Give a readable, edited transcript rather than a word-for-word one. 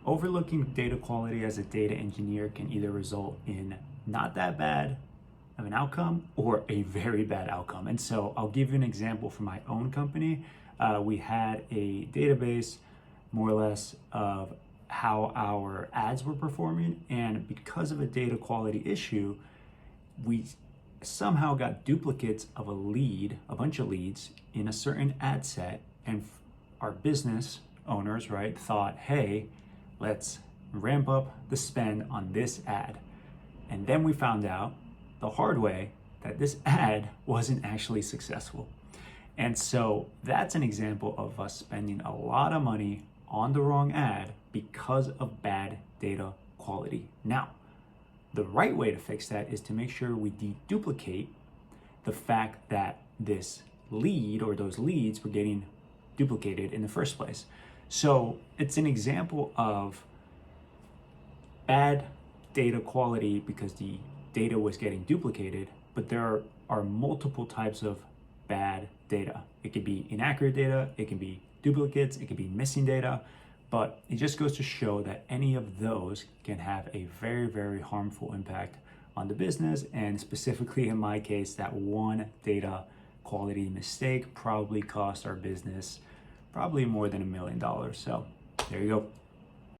Overlooking data quality as a data engineer can either result in not that bad of an outcome or a very bad outcome. And so I'll give you an example from my own company. We had a database more or less of how our ads were performing, and because of a data quality issue, we somehow got duplicates of a bunch of leads in a certain ad set, and our business owners, right, thought, hey, let's ramp up the spend on this ad. And then we found out the hard way that this ad wasn't actually successful. And so that's an example of us spending a lot of money on the wrong ad because of bad data quality. Now, the right way to fix that is to make sure we deduplicate the fact that this lead or those leads were getting duplicated in the first place. So it's an example of bad data quality because the data was getting duplicated, but there are multiple types of bad data. It could be inaccurate data, it can be duplicates, it could be missing data, but it just goes to show that any of those can have a very, very harmful impact on the business. And specifically in my case, that one data quality mistake probably cost our business probably more than $1 million. So there you go.